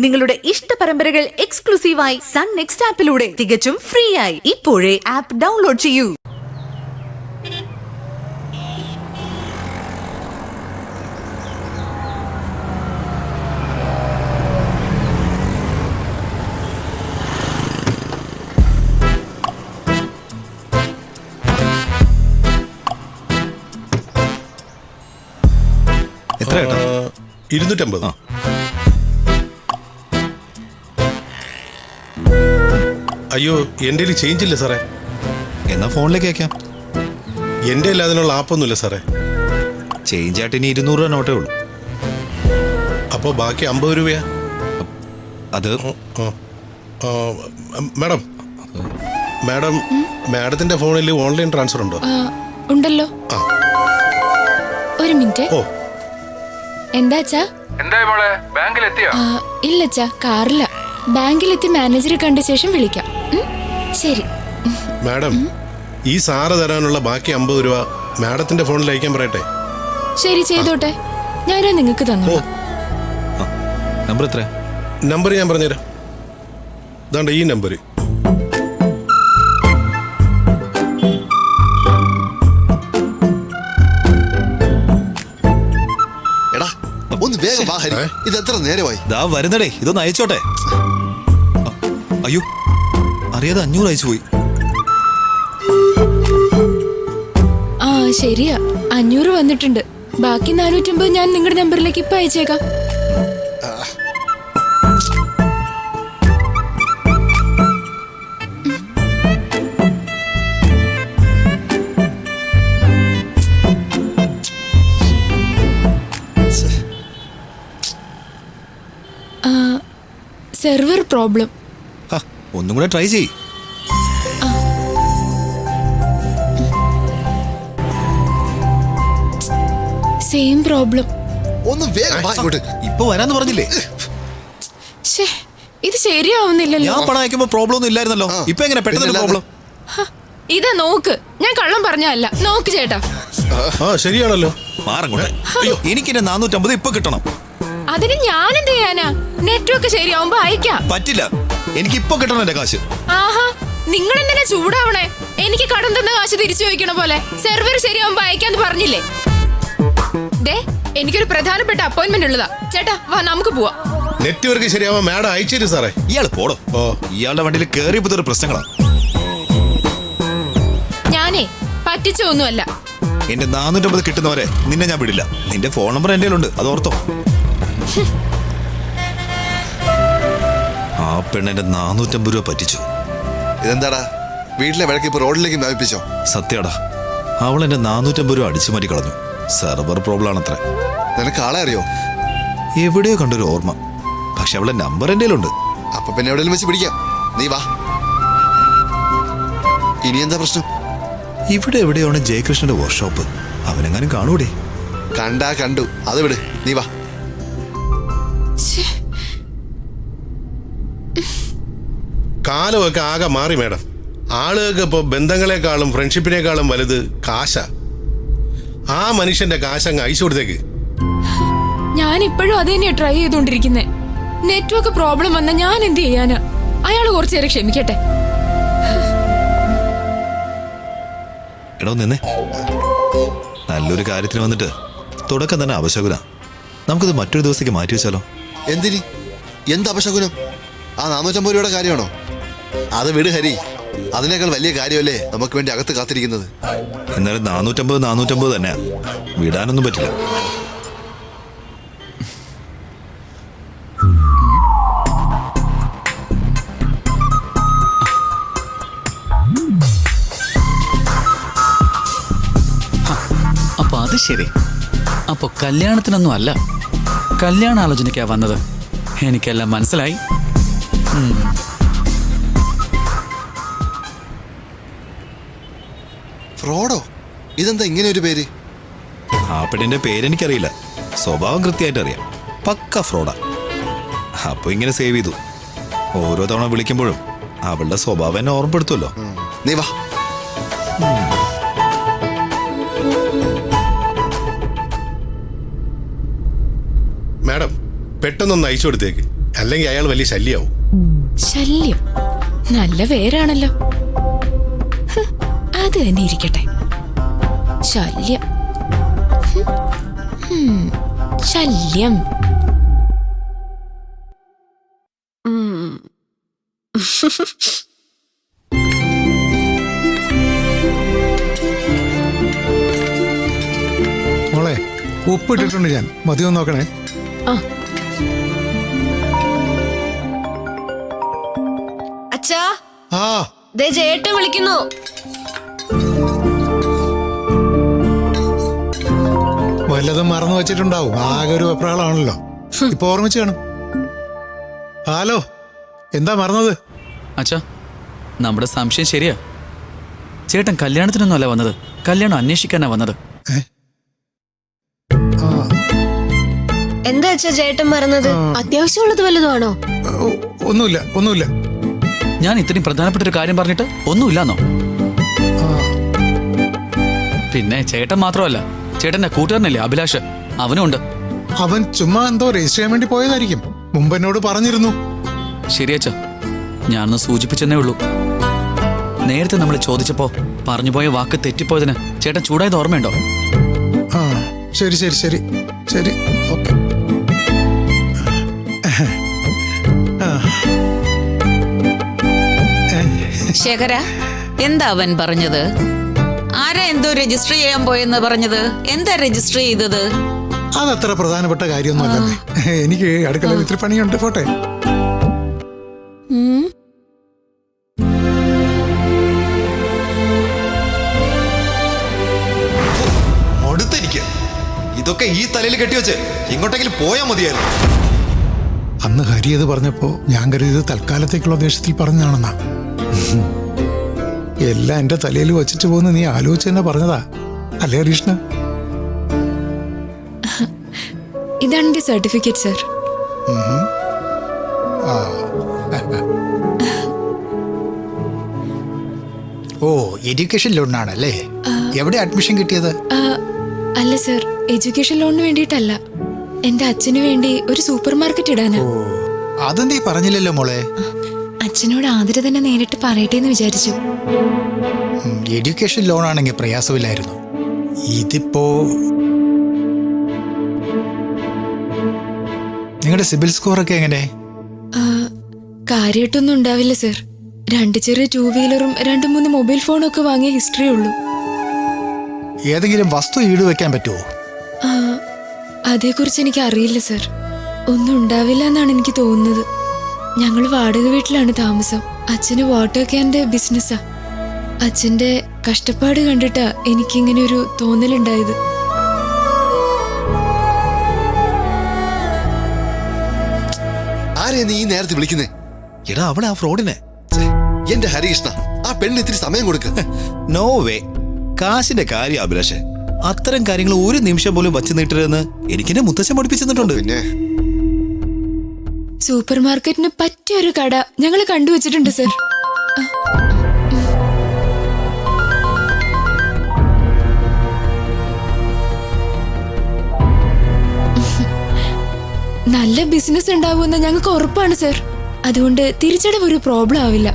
നിങ്ങളുടെ ഇഷ്ട പരമ്പരകൾ എക്സ്ക്ലൂസീവായി സൺ നെക്സ്റ്റ് ആപ്പിലൂടെ തികച്ചും ഫ്രീ ആയി ഇപ്പോഴേ ആപ്പ് ഡൗൺലോഡ് ചെയ്യൂ. എത്ര 250. അയ്യോ, എൻ്റെ ചേഞ്ച് ഇല്ല സാറേ. എന്നാ ഫോണിലേക്ക് അയക്കാം. എൻ്റെ അതിനുള്ള ആപ്പൊന്നുമില്ല സാറേ. ചേഞ്ച് ആയിട്ട് ഇനി 200 രൂപ നോട്ടേ ഉള്ളൂ. അപ്പോൾ ബാക്കി 50 രൂപയാ. അത് മാഡം മാഡത്തിന്റെ ഫോണിൽ ഓൺലൈൻ ട്രാൻസ്ഫർ ഉണ്ടോ? ഉണ്ടല്ലോ. ഒരു മിനിറ്റ്. ഓ, എന്താച്ചാ? ഇല്ലച്ചാ, കാറില്ല. ബാങ്കിലെത്തി മാനേജറെ കണ്ട ശേഷം വിളിക്കാം. ശരി മാഡം, ഈ സാറ് തരാനുള്ള ബാക്കി 50 രൂപ മാഡത്തിന്റെ ഫോണിൽ അയക്കാൻ പറയട്ടെ. ശരി, ചെയ്തോട്ടെ. ഞാനാ നിങ്ങൾക്ക് തന്നു. നമ്പർ എത്ര? നമ്പർ ഞാൻ പറഞ്ഞുതരാം. ഇതാണ്ട് ഈ നമ്പർ. ഒന്ന് വേഗം വാ ഹരി, ഇത് എത്ര നേരമായി? ദാ വരുന്നടേ, ഇതൊന്ന് അയച്ചോട്ടെ. അയ്യോ, അറിയാതെ 500 അയച്ചു പോയി. ആ ശരിയാ, 500 വന്നിട്ടുണ്ട്. ബാക്കി 450 ഞാൻ നിങ്ങളുടെ നമ്പറിലേക്ക് ഇപ്പൊ അയച്ചേക്കാം. Server problem. ഒന്നും കൂടെ ട്രൈ ചെയ്യ്. Same problem. ഒന്ന് വേഗം വാ ഇങ്ങോട്ട്. ഇപ്പൊ വരാന്ന് പറഞ്ഞില്ലേ? ഇത് ശരിയാവുന്നില്ലല്ലോ. ഞാൻ പണം അയക്കുമ്പോ പ്രോബ്ലം ഒന്നും ഇല്ലായിരുന്നല്ലോ. ഇപ്പൊ എങ്ങനെ പെട്ടെന്ന് പ്രോബ്ലം? ഇതാ നോക്ക്, ഞാൻ കള്ളം പറഞ്ഞല്ല. നോക്ക് ചേട്ടാ. ശരിയാണല്ലോ. മാറങ്ങോട്ടെ. അയ്യോ, എനിക്ക് 450 ഇപ്പൊ കിട്ടണം. അതിന് ഞാൻ എന്ത് ചെയ്യാനാ? നെറ്റ്വർക്ക് ശരിയാവുമ്പോ അയക്കാം. പറ്റില്ല, എനിക്ക് ഇപ്പൊ കിട്ടണം എന്റെ കാശ്. ആഹാ, നിങ്ങൾ എന്തിനാ ചൂടാവണേ? എനിക്ക് കടം തന്ന കാശ് തിരിച്ചു ചോദിക്കണ പോലെ. സെർവർ ശരിയാവുമ്പോ അയക്കാന്ന് പറഞ്ഞില്ലേ? ദേ, എനിക്കൊരു പ്രധാനപ്പെട്ട അപ്പോയിന്റ്മെന്റ് ഉള്ളതാ. ചേട്ടാ വാ, നമുക്ക് പോവാം. നെറ്റ്വർക്ക് ശരിയാവാൻ മാഡം അയച്ചു സാറേ. ഇയാള് പോടോ. ഇയാളുടെ വണ്ടിയിൽ കേറിയപ്പോ ഒരു പ്രശ്നങ്ങളാ. ഞാനേ പറ്റിച്ചൊന്നുമല്ല. എന്റെ 450 കിട്ടുന്നവരെ നിന്നെ ഞാൻ വിടില്ല. നിന്റെ ഫോൺ നമ്പർ എന്റെ ഉണ്ട്, അത് ഓർത്തോ. ആ പെണ്ണെന്റെ 450 രൂപ പറ്റിച്ചു. ഇതെന്താടാ, വീട്ടിലെ വിളക്ക് ഇപ്പൊ റോഡിലേക്ക് വ്യാപിപ്പിച്ചോ? സത്യടാ, അവൾ എന്റെ 450 രൂപ അടിച്ചു മാറ്റി കളഞ്ഞു. സെർവർ പ്രോബ്ലം ആണത്ര. നിനക്ക് ആളെ അറിയോ? എവിടെയോ കണ്ടൊരു ഓർമ്മ, പക്ഷെ അവളുടെ നമ്പർ എന്റെ ഉണ്ട്. അപ്പൊ പിന്നെ എവിടെയും വെച്ച് പിടിക്കാം. നീ വാ. ഇനി എന്താ പ്രശ്നം? ഇവിടെ എവിടെയാണ് ജയകൃഷ്ണന്റെ വർക്ക്ഷോപ്പ്. അവനെങ്ങാനും കാണൂടെ? കണ്ടാ കണ്ടു, അത് വിട്. നീ വാ. കാലമൊക്കെ ആകെ മാറി മാഡം. ആളുകൾക്ക് ഇപ്പോൾ ബന്ധങ്ങളെക്കാളും ഫ്രണ്ട്ഷിപ്പിനേക്കാളും വലുത് കാശാ. ആ മനുഷ്യന്റെ കാശങ്ങ് അയച്ചു കൊടുത്തേക്ക്. ഞാൻ ഇപ്പോഴും അത് തന്നെയാ ട്രൈ ചെയ്തോണ്ടിരിക്കുന്നേ. നെറ്റ്വർക്ക് പ്രോബ്ലം വന്ന ഞാൻ എന്ത് ചെയ്യാനാ? അയാൾ കുറച്ചേരം ക്ഷമിക്കട്ടെ. എടോ നിന്നെ, നല്ലൊരു കാര്യത്തിന് വന്നിട്ട് തുടക്കം തന്നെ അപശകുന. നമുക്കിത് മറ്റൊരു ദിവസത്തേക്ക് മാറ്റി വെച്ചാലോ? എന്തിനി? എന്ത് അപശകുനം? ആ 450 രൂപയുടെ കാര്യമാണോ? അത് വിട് ഹരി, അതിനേക്കാൾ വലിയ കാര്യമല്ലേ നമുക്ക് വേണ്ടി അകത്ത് കാത്തിരിക്കുന്നത്. എന്നാലും 450 തന്നെയാ, വിടാനൊന്നും പറ്റില്ല. അപ്പൊ അത് ശരി. അപ്പൊ കല്യാണത്തിനൊന്നും അല്ല, കല്യാണാലോചനയ്ക്കാ വന്നത്. എനിക്കെല്ലാം മനസ്സിലായി. ഫ്രോഡോ? ഇതെന്താ ഇങ്ങനെ ഒരു പേര്? ആ പെണ്ണിന്റെ പേരെനിക്കറിയില്ല, സ്വഭാവം കൃത്യമായിട്ട് അറിയാം. പക്ക ഫ്രോഡാ. അപ്പൊ ഇങ്ങനെ സേവ് ചെയ്തു. ഓരോ തവണ വിളിക്കുമ്പോഴും അവളുടെ സ്വഭാവം എന്നെ ഓർമ്മപ്പെടുത്തുമല്ലോ. നീ വാ. മാഡം, പെട്ടെന്നൊന്ന് അയച്ചു കൊടുത്തേക്ക്. അല്ലെങ്കിൽ അയാൾ വലിയ ശല്യാവും. ശല്യം നല്ല പേരാണല്ലോ. അത് തന്നെ ഇരിക്കട്ടെ. ശല്യം. ശല്യം. മോളെ ഉപ്പ് ഇട്ടിട്ടുണ്ട് ഞാൻ, മതിയോ നോക്കണേ. അച്ഛാ, ആ ദേ ചേട്ടൻ വിളിക്കുന്നു. വല്ലതും മറന്നു വെച്ചിട്ടുണ്ടാവും, ആകെ ഒരു വെപ്രാളാണല്ലോ. ഇപ്പൊ ഓർമ്മിച്ച് കാണും. ഹലോ, എന്താ മറന്നത്? അച്ഛാ, നമ്മുടെ സംശയം ശരിയാ. ചേട്ടൻ കല്യാണത്തിനൊന്നും അല്ല വന്നത്, കല്യാണം അന്വേഷിക്കാനാ വന്നത്. എന്താ അച്ഛാ ചേട്ടൻ മറന്നത്? അത്യാവശ്യമുള്ളത് വല്ലതുമാണോ? ഒന്നുമില്ല, ഒന്നുമില്ല. ഞാൻ ഇത്രയും പ്രധാനപ്പെട്ട ഒരു കാര്യം പറഞ്ഞിട്ട് ഒന്നുമില്ലാന്നോ? പിന്നെ ചേട്ടൻ മാത്രമല്ല, ചേട്ടന്റെ കൂട്ടുകാരനല്ലേ അഭിലാഷ്, അവനും ഉണ്ട്. അവൻ ചുമ്മാ എന്തോ രജിസ്റ്റർ ചെയ്യാൻ വേണ്ടി പോയതായിരിക്കും. മുമ്പ് എന്നോട് പറഞ്ഞിരുന്നു. ശരിയച്ഛ, ഞാനൊന്ന് സൂചിപ്പിച്ചെന്നേ ഉള്ളൂ. നേരത്തെ നമ്മൾ ചോദിച്ചപ്പോ പറഞ്ഞുപോയ വാക്ക് തെറ്റിപ്പോയതിന് ചേട്ടൻ ചൂടായത് ഓർമ്മയുണ്ടോ? ആ ശരി ശരി ശരി ശരി, ഓക്കെ. ശേഖര, എന്താ അവൻ പറഞ്ഞത്? ആരാ എന്തോ രജിസ്റ്റർ ചെയ്യാൻ പോയെന്ന് പറഞ്ഞത്? എന്താ രജിസ്റ്റർ ചെയ്തത്? അതത്ര പ്രധാനപ്പെട്ട കാര്യമൊന്നുമല്ലേ. എനിക്ക് അടുക്കളയിൽ ഇത്തിരി പണിയുണ്ട്, പോട്ടെ. അടുത്തിരിക്കുക. ഇതൊക്കെ ഈ തലയിൽ കെട്ടിവെച്ച് ഇങ്ങോട്ടെങ്കിലും പോയാൽ മതിയായിരുന്നു. അന്ന് ഹരി അത് പറഞ്ഞപ്പോ ഞാൻ കരുതിയത് തൽക്കാലത്തേക്കുള്ള ദേഷ്യത്തിൽ പറഞ്ഞാണെന്നാ. എല്ലാം എന്റെ തലയിൽ വച്ചിട്ട് പോകുന്ന നീ ആലോചിച്ച് തന്നെ പറഞ്ഞതാ അല്ലേ ഹരീഷ്ണ? ഇതാണ് എന്റെ സർട്ടിഫിക്കറ്റ് സർ. ഓ, എഡ്യൂക്കേഷൻ ലോണിനാണല്ലേ? എവിടെ അഡ്മിഷൻ കിട്ടിയത്? അല്ല സർ, എഡ്യൂക്കേഷൻ ലോണിന് വേണ്ടിയിട്ടല്ല, എന്റെ അച്ഛന് വേണ്ടി ഒരു സൂപ്പർ മാർക്കറ്റ് ഇടാനാ. ഓ, അതെന്തീ പറഞ്ഞില്ലല്ലോ മോളെ? അച്ഛനോട് ആതിര തന്നെ നേരിട്ട് പറയട്ടെ എന്ന് വിചാരിച്ചു. എഡ്യൂക്കേഷൻ ലോൺ ആണെങ്കിൽ പ്രയാസമില്ലായിരുന്നു. ഇതിപ്പോ നിങ്ങളുടെ സിബിൽ സ്കോർ ഒക്കെ എങ്ങനെ? കാര്യമായിട്ടൊന്നും ഉണ്ടാവില്ല സർ. 2 ചെറിയ 2 വീലറും 2-3 മൊബൈൽ ഫോണും ഒക്കെ വാങ്ങിയ ഹിസ്റ്ററി ഉള്ളൂ. ഏതെങ്കിലും വസ്തു ഈട് വെക്കാൻ പറ്റുമോ? അതേക്കുറിച്ച് എനിക്ക് അറിയില്ല സർ. ഒന്നും ഉണ്ടാവില്ല എന്നാണ് എനിക്ക് തോന്നുന്നത്. ഞങ്ങൾ വാടക വീട്ടിലാണ് താമസം. അച്ഛന് വാട്ടർ ക്യാൻ്റെ ബിസിനസ്സാ. അച്ഛൻ്റെ കഷ്ടപ്പാട് കണ്ടിട്ടാ എനിക്കിങ്ങനെ ഒരു തോന്നലുണ്ടായത്. ആരെയാ നീ ഈ നേരത്തെ വിളിക്കുന്നേ? എടാ, അവിടെ ആ ഫ്രോഡിനെ. എന്റെ ഹരികൃഷ്ണ, ആ പെണ്ണിന് ഇത്തിരി സമയം കൊടുക്ക. No way. കാശിന്റെ കാര്യം അഭിലാഷേ, അത്തരം കാര്യങ്ങൾ ഒരു നിമിഷം പോലും വച്ചു നീട്ടരുതെന്ന് എനിക്കെന്നെ മുത്തച്ഛൻ പഠിപ്പിച്ചിട്ടുണ്ട്. പിന്നെ സൂപ്പർ മാർക്കറ്റിന് പറ്റിയൊരു കട ഞങ്ങൾ കണ്ടുവച്ചിട്ടുണ്ട് സർ. നല്ല ബിസിനസ് ഉണ്ടാവുമെന്ന് ഞങ്ങൾക്ക് ഉറപ്പാണ് സർ. അതുകൊണ്ട് തിരിച്ചടവ് ഒരു പ്രോബ്ലം ആവില്ല.